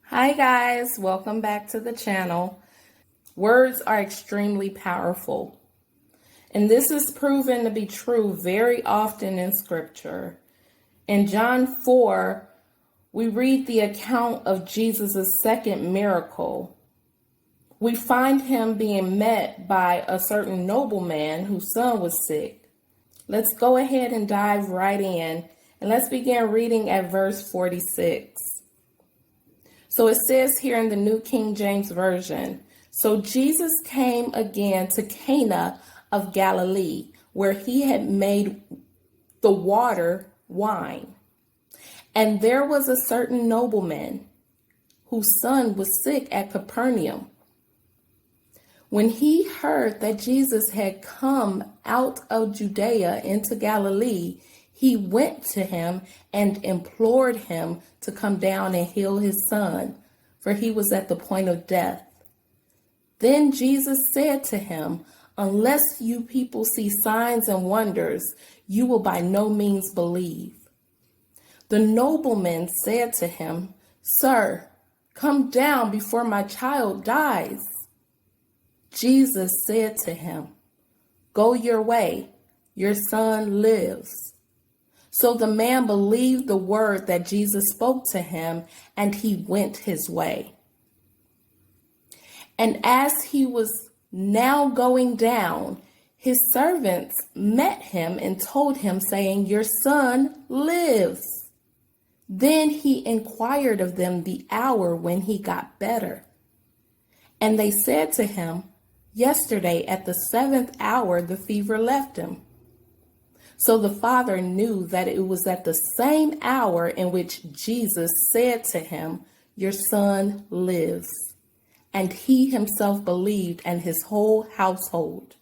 Hi guys, welcome back to the channel. Words are extremely powerful, and this is proven to be true very often in scripture. In John 4, we read the account of Jesus' second miracle. We find him being met by a certain nobleman whose son was sick. Let's go ahead and dive right in, and let's begin reading at verse 46. So it says here in the New King James Version, so Jesus came again to Cana of Galilee, where he had made the water wine. And there was a certain nobleman whose son was sick at Capernaum. When he heard that Jesus had come out of Judea into Galilee, he went to him and implored him to come down and heal his son, for he was at the point of death. Then Jesus said to him, unless you people see signs and wonders, you will by no means believe. The nobleman said to him, Sir, come down before my child dies. Jesus said to him, Go your way, your son lives. So the man believed the word that Jesus spoke to him, and he went his way. And as he was now going down, his servants met him and told him, saying, Your son lives. Then he inquired of them the hour when he got better. And they said to him, Yesterday at the 7th hour the fever left him. So the father knew that it was at the same hour in which Jesus said to him, Your son lives. And he himself believed, and his whole household.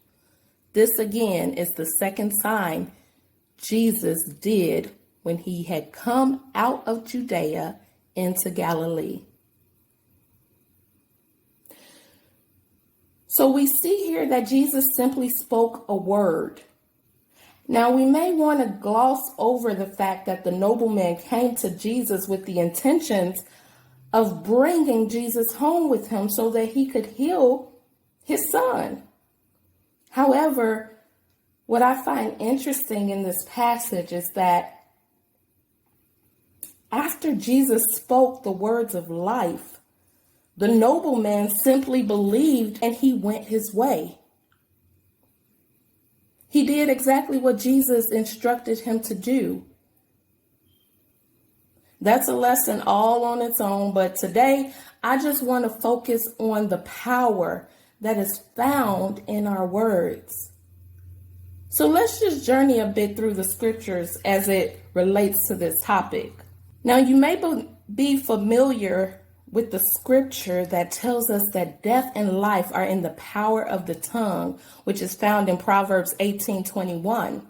This again is the second sign Jesus did when he had come out of Judea into Galilee. So we see here that Jesus simply spoke a word. Now, we may want to gloss over the fact that the nobleman came to Jesus with the intentions of bringing Jesus home with him so that he could heal his son. However, what I find interesting in this passage is that after Jesus spoke the words of life, the nobleman simply believed and he went his way. He did exactly what Jesus instructed him to do. That's a lesson all on its own, but today I just want to focus on the power that is found in our words. So let's just journey a bit through the scriptures as it relates to this topic. Now, you may be familiar with the scripture that tells us that death and life are in the power of the tongue, which is found in Proverbs 18:21.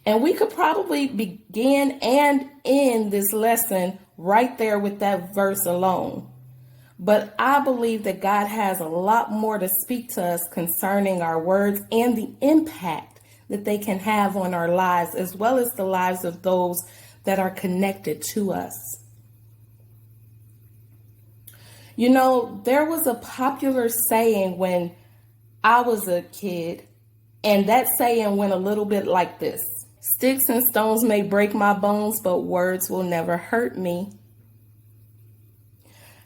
And we could probably begin and end this lesson right there with that verse alone. But I believe that God has a lot more to speak to us concerning our words and the impact that they can have on our lives, as well as the lives of those that are connected to us. You know, there was a popular saying when I was a kid, and that saying went a little bit like this. Sticks and stones may break my bones, but words will never hurt me.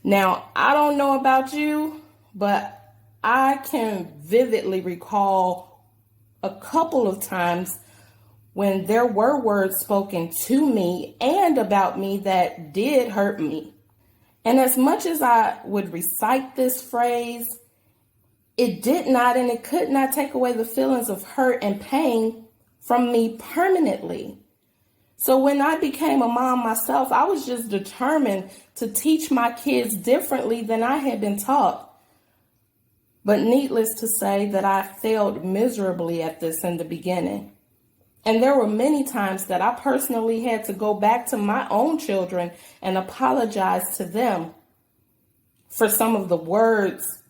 Now, I don't know about you, but I can vividly recall a couple of times when there were words spoken to me and about me that did hurt me. And as much as I would recite this phrase, it did not and it could not take away the feelings of hurt and pain from me permanently. So when I became a mom myself, I was just determined to teach my kids differently than I had been taught. But needless to say that I failed miserably at this in the beginning. And there were many times that I personally had to go back to my own children and apologize to them for some of the words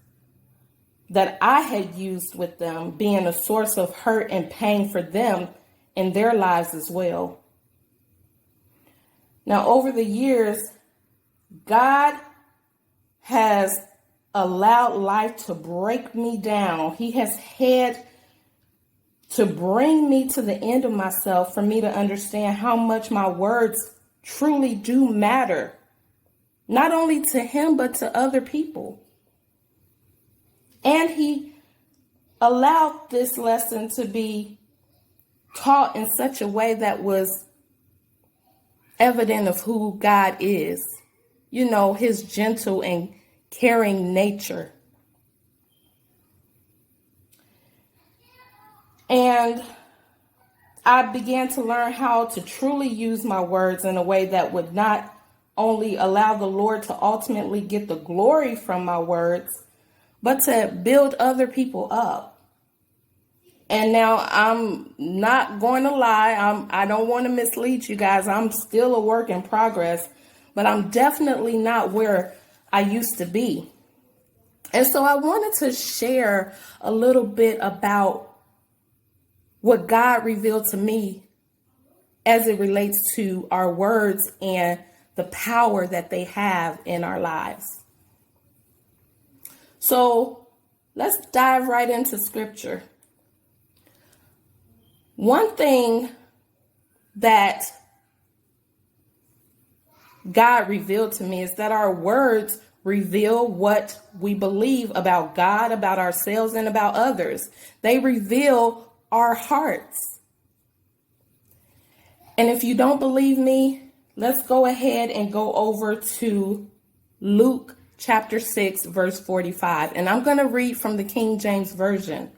that I had used with them being a source of hurt and pain for them in their lives as well. Now, over the years, God has allowed life to break me down. He has had to bring me to the end of myself for me to understand how much my words truly do matter, not only to him, but to other people. And he allowed this lesson to be taught in such a way that was evident of who God is. You know, his gentle and caring nature. And I began to learn how to truly use my words in a way that would not only allow the Lord to ultimately get the glory from my words, but to build other people up. And now I'm not going to lie. I don't want to mislead you guys. I'm still a work in progress, but I'm definitely not where I used to be. And so I wanted to share a little bit about what God revealed to me as it relates to our words and the power that they have in our lives. So let's dive right into scripture. One thing that God revealed to me is that our words reveal what we believe about God, about ourselves, and about others. They reveal our hearts. And if you don't believe me, let's go ahead and go over to Luke chapter 6, verse 45. And I'm going to read from the King James Version.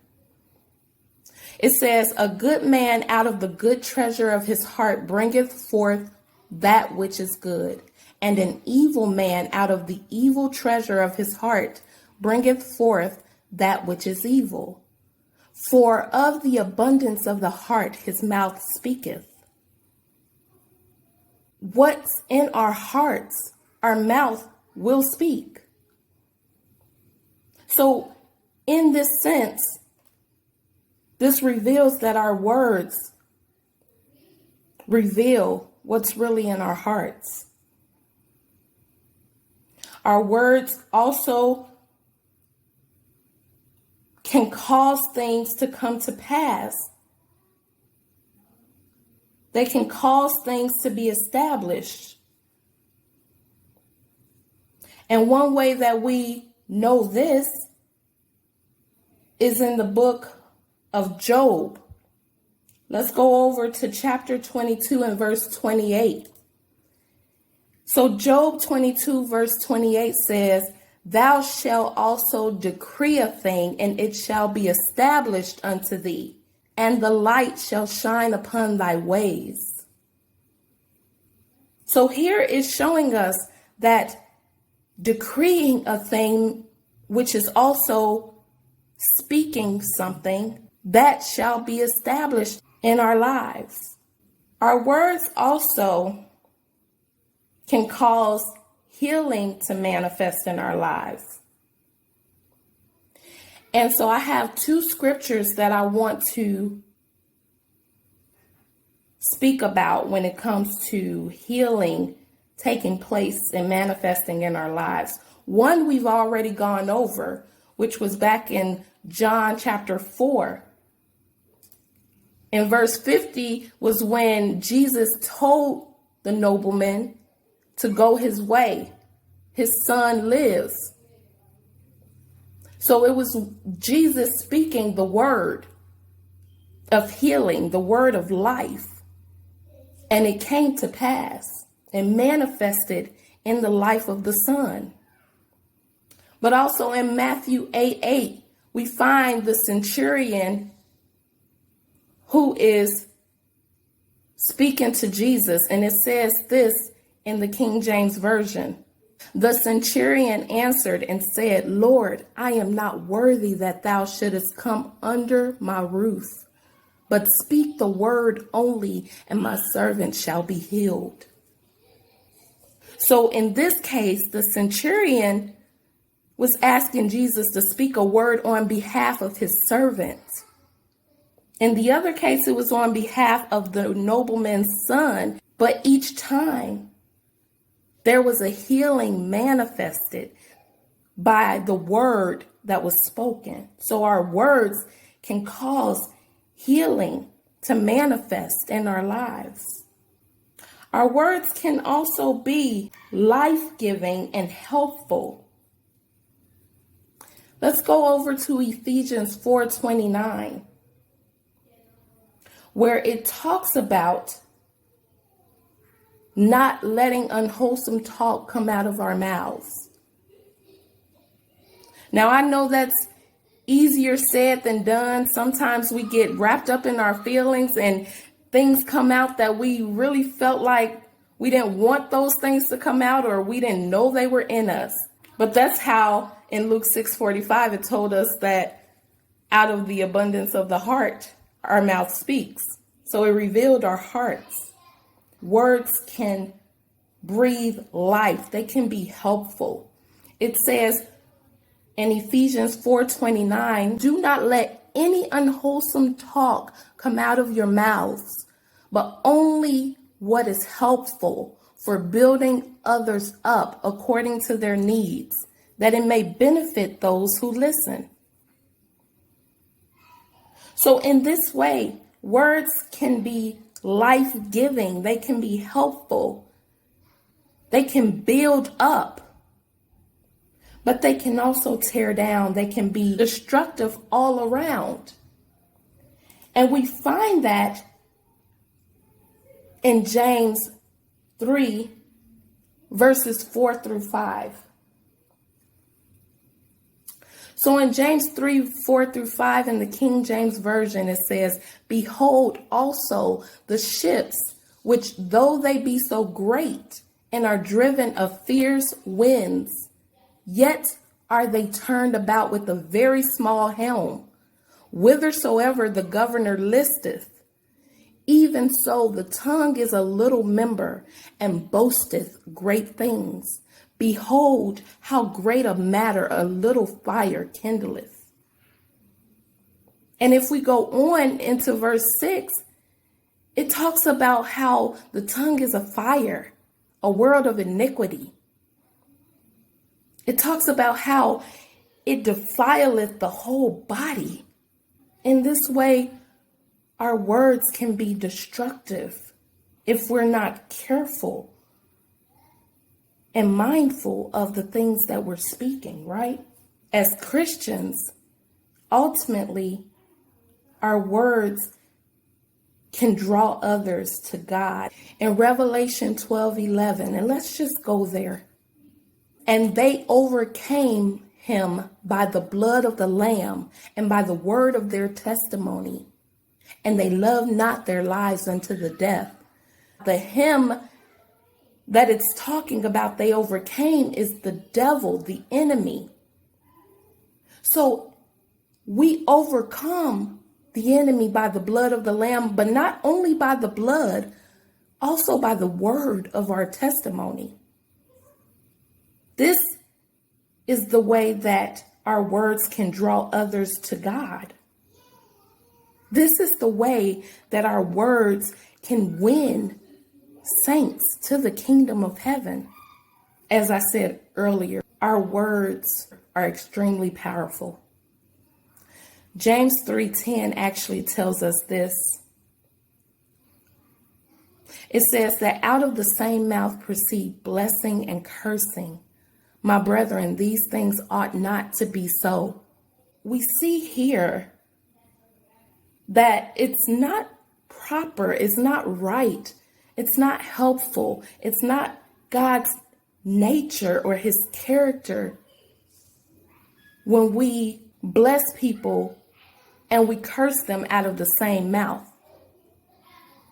It says, "A good man out of the good treasure of his heart bringeth forth that which is good, and an evil man out of the evil treasure of his heart bringeth forth that which is evil. For of the abundance of the heart his mouth speaketh." What's in our hearts, our mouth will speak. So in this sense, this reveals that our words reveal what's really in our hearts. Our words also can cause things to come to pass. They can cause things to be established. And one way that we know this is in the book of Job. Let's go over to chapter 22 and verse 28. So Job 22 verse 28 says, "Thou shalt also decree a thing, and it shall be established unto thee, and the light shall shine upon thy ways." So here is showing us that decreeing a thing, which is also speaking something, that shall be established in our lives. Our words also can cause healing to manifest in our lives. And so I have two scriptures that I want to speak about when it comes to healing taking place and manifesting in our lives. One we've already gone over, which was back in John chapter 4. In verse 50 was when Jesus told the nobleman to go his way. His son lives. So it was Jesus speaking the word of healing, the word of life. And it came to pass and manifested in the life of the son. But also in Matthew 8:8, we find the centurion who is speaking to Jesus. And it says this in the King James Version. "The centurion answered and said, Lord, I am not worthy that thou shouldest come under my roof, but speak the word only, and my servant shall be healed." So in this case, the centurion was asking Jesus to speak a word on behalf of his servant. In the other case, it was on behalf of the nobleman's son. But each time, There was a healing manifested by the word that was spoken. So our words can cause healing to manifest in our lives. Our words can also be life-giving and helpful. Let's go over to Ephesians 4:29, where it talks about not letting unwholesome talk come out of our mouths. Now, I know that's easier said than done. Sometimes we get wrapped up in our feelings and things come out that we really felt like we didn't want those things to come out, or we didn't know they were in us. But that's how in Luke 6:45, it told us that out of the abundance of the heart, our mouth speaks. So it revealed our hearts. Words can breathe life. They can be helpful. It says in Ephesians 4:29, do not let any unwholesome talk come out of your mouths, but only what is helpful for building others up according to their needs, that it may benefit those who listen. So in this way, words can be life-giving. They can be helpful. They can build up. But they can also tear down. They can be destructive all around. And we find that in James 3, verses 4 through 5. So in James 3, 4 through 5 in the King James Version, it says, behold also the ships, which though they be so great and are driven of fierce winds, yet are they turned about with a very small helm, whithersoever the governor listeth. Even so the tongue is a little member, and boasteth great things. Behold, how great a matter a little fire kindleth. And if we go on into verse 6, it talks about how the tongue is a fire, a world of iniquity. It talks about how it defileth the whole body. In this way, our words can be destructive if we're not careful and mindful of the things that we're speaking, right? As Christians, ultimately, our words can draw others to God. In Revelation 12:11, and let's just go there. And they overcame him by the blood of the Lamb and by the word of their testimony. And they loved not their lives unto the death. The him that it's talking about they overcame is the devil, the enemy. So we overcome the enemy by the blood of the Lamb, but not only by the blood, also by the word of our testimony. This is the way that our words can draw others to God. This is the way that our words can win saints to the kingdom of heaven. As I said earlier, our words are extremely powerful. James 3:10 actually tells us this. It says that out of the same mouth proceed blessing and cursing. My brethren, these things ought not to be so. We see here that it's not proper, it's not right, it's not helpful, it's not God's nature or his character when we bless people and we curse them out of the same mouth.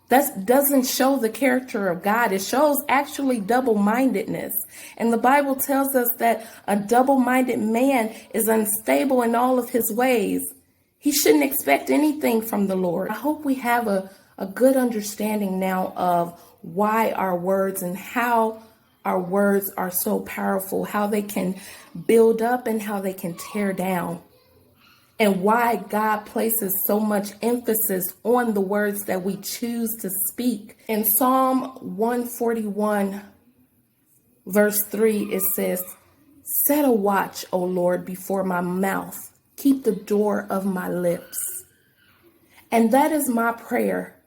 That doesn't show the character of God. It shows actually double-mindedness. And the Bible tells us that a double-minded man is unstable in all of his ways. He shouldn't expect anything from the Lord. I hope we have a good understanding now of why our words and how our words are so powerful, how they can build up and how they can tear down. And why God places so much emphasis on the words that we choose to speak. In Psalm 141, Verse 3, it says, set a watch, O Lord, before my mouth. Keep the door of my lips. And that is my prayer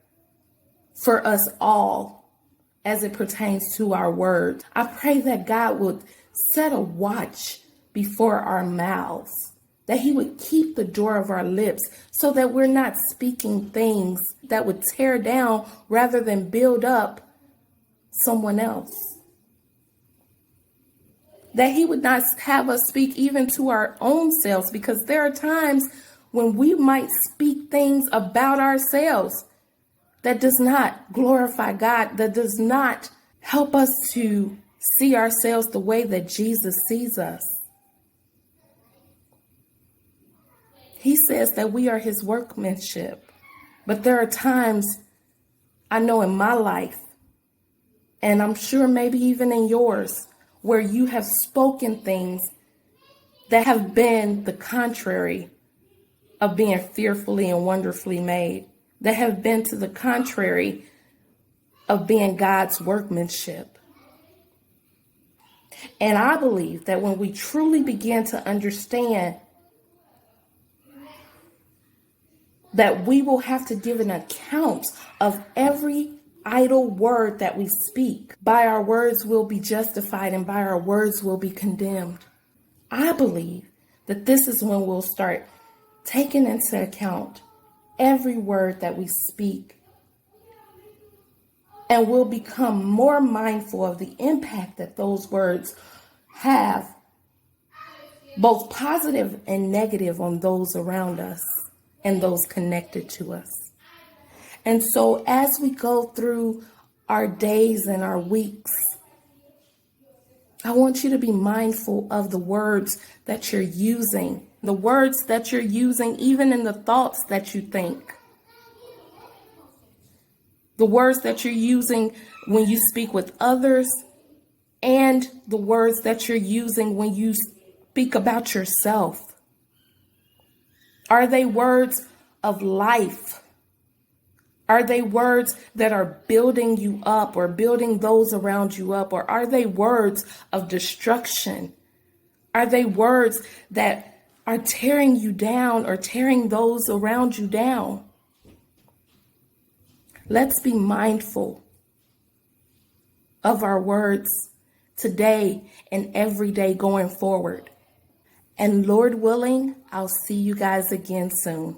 for us all as it pertains to our words. I pray that God would set a watch before our mouths, that he would keep the door of our lips so that we're not speaking things that would tear down rather than build up someone else. That he would not have us speak even to our own selves, because there are times when we might speak things about ourselves that does not glorify God, that does not help us to see ourselves the way that Jesus sees us. He says that we are his workmanship. But there are times I know in my life, and I'm sure maybe even in yours, where you have spoken things that have been the contrary of being fearfully and wonderfully made, that have been to the contrary of being God's workmanship. And I believe that when we truly begin to understand that we will have to give an account of every idle word that we speak, by our words will be justified and by our words will be condemned. I believe that this is when we'll start taking into account every word that we speak, and we'll become more mindful of the impact that those words have, both positive and negative, on those around us and those connected to us. And so as we go through our days and our weeks, I want you to be mindful of the words that you're using, the words that you're using, even in the thoughts that you think, the words that you're using when you speak with others, and the words that you're using when you speak about yourself. Are they words of life? Are they words that are building you up or building those around you up? Or are they words of destruction? Are they words that are tearing you down or tearing those around you down? Let's be mindful of our words today and every day going forward. And Lord willing, I'll see you guys again soon.